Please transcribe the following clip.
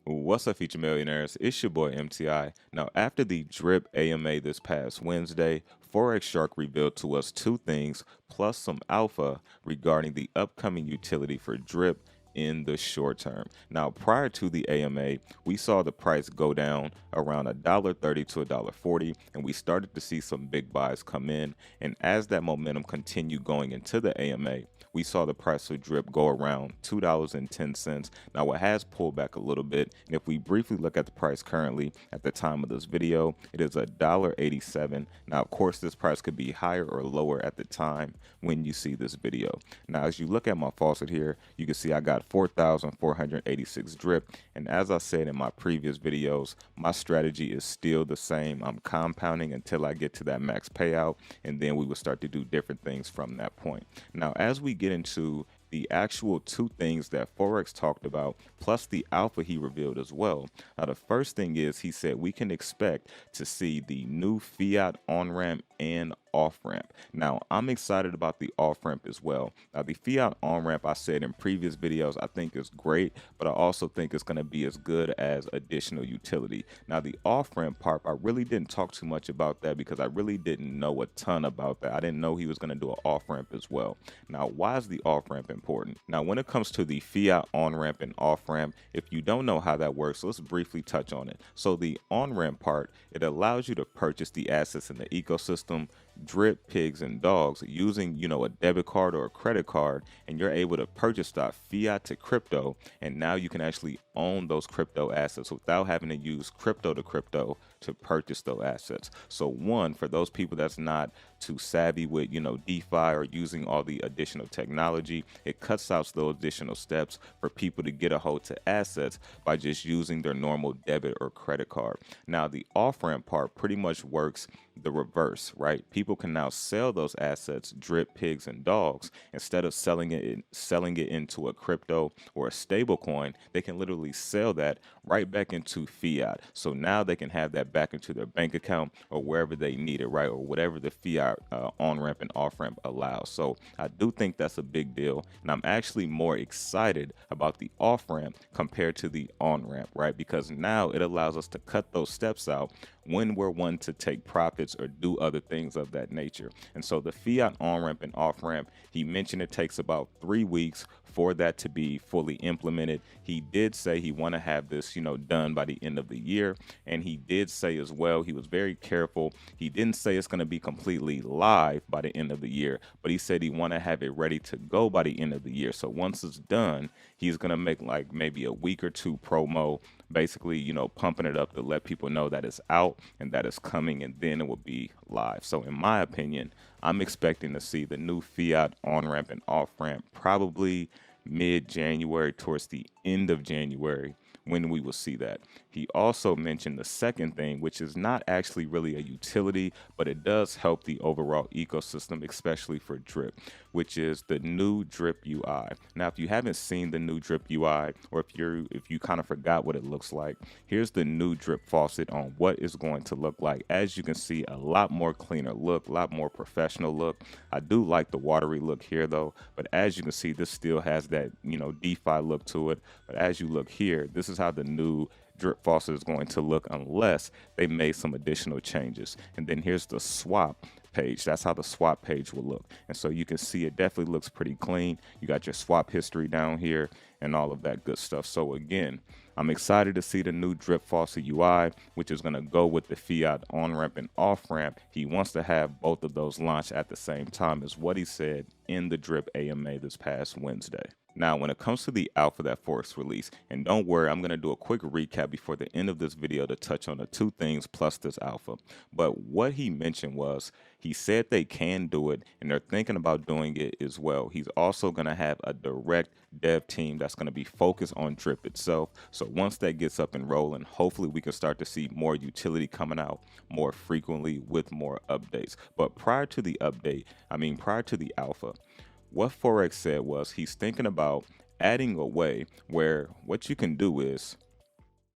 What's up, future millionaires? It's your boy MTI. Now, after the drip AMA this past Wednesday, Forex Shark revealed to us two things plus some alpha regarding the upcoming utility for drip in the short term. Now, prior to the AMA, we saw the price go down around $1.30 to $1.40, and we started to see some big buys come in. And as that momentum continued going into the AMA, we saw the price of drip go around $2.10. Now, it has pulled back a little bit, and if we briefly look at the price currently at the time of this video, it is $1.87. Now, of course, this price could be higher or lower at the time when you see this video. Now, as you look at my faucet here, you can see I got 4,486 drip, and as I said in my previous videos, my strategy is still the same. I'm compounding until I get to that max payout, and then we will start to do different things from that point. Now, as we get into the actual two things that Forex talked about, plus the alpha he revealed as well. Now, the first thing is he said we can expect to see the new fiat on-ramp and off-ramp. Now, I'm excited about the off-ramp as well. Now, the fiat on-ramp, I said in previous videos, I think is great, but I also think it's going to be as good as additional utility. Now, the off-ramp part, I really didn't talk too much about that because I really didn't know a ton about that. I didn't know he was going to do an off-ramp as well. Now, why is the off-ramp important? Now, when it comes to the fiat on-ramp and off-ramp, if you don't know how that works, let's briefly touch on it. So the on-ramp part, it allows you to purchase the assets in the ecosystem, drip, pigs, and dogs using, a debit card or a credit card, and you're able to purchase that fiat to crypto, and now you can actually own those crypto assets without having to use crypto to crypto to purchase those assets. So one, for those people that's not too savvy with, DeFi or using all the additional technology, it cuts out those additional steps for people to get a hold to assets by just using their normal debit or credit card. Now, the off-ramp part pretty much works the reverse, right? People can now sell those assets, drip, pigs, and dogs, instead of selling it into a crypto or a stable coin. They can literally sell that right back into fiat. So now they can have that back into their bank account or wherever they need it, right? Or whatever the fiat on-ramp and off-ramp allows. So I do think that's a big deal, and I'm actually more excited about the off-ramp compared to the on-ramp, right? Because now it allows us to cut those steps out when we're wanting to take profits or do other things of that nature. And so the fiat on-ramp and off-ramp, he mentioned it takes about 3 weeks for that to be fully implemented. He did say he want to have this, done by the end of the year. And he did say as well, he was very careful. He didn't say it's going to be completely live by the end of the year, but he said he want to have it ready to go by the end of the year. So once it's done, he's going to make like maybe a week or two promo, basically, pumping it up to let people know that it's out and that it's coming, and then it will be live. So in my opinion, I'm expecting to see the new fiat on-ramp and off-ramp probably mid-January, towards the end of January, when we will see that. He also mentioned the second thing, which is not actually really a utility, but it does help the overall ecosystem, especially for drip, which is the new drip UI. Now, if you haven't seen the new drip UI, or if you kind of forgot what it looks like, here's the new drip faucet on what it's going to look like. As you can see, a lot more cleaner look, a lot more professional look. I do like the watery look here though, but as you can see, this still has that, DeFi look to it. But as you look here, this is how the new drip faucet is going to look unless they made some additional changes. And then here's the swap page. That's how the swap page will look. And so you can see it definitely looks pretty clean. You got your swap history down here and all of that good stuff. So again, I'm excited to see the new drip faucet UI, which is going to go with the fiat on-ramp and off-ramp. He wants to have both of those launch at the same time, is what he said in the drip AMA this past Wednesday. Now, when it comes to the alpha that Forex released, and don't worry, I'm going to do a quick recap before the end of this video to touch on the two things plus this alpha. But what he mentioned was, he said they can do it and they're thinking about doing it as well. He's also going to have a direct dev team that's going to be focused on drip itself. So once that gets up and rolling, hopefully we can start to see more utility coming out more frequently with more updates. But prior to the alpha, what Forex said was he's thinking about adding a way where what you can do is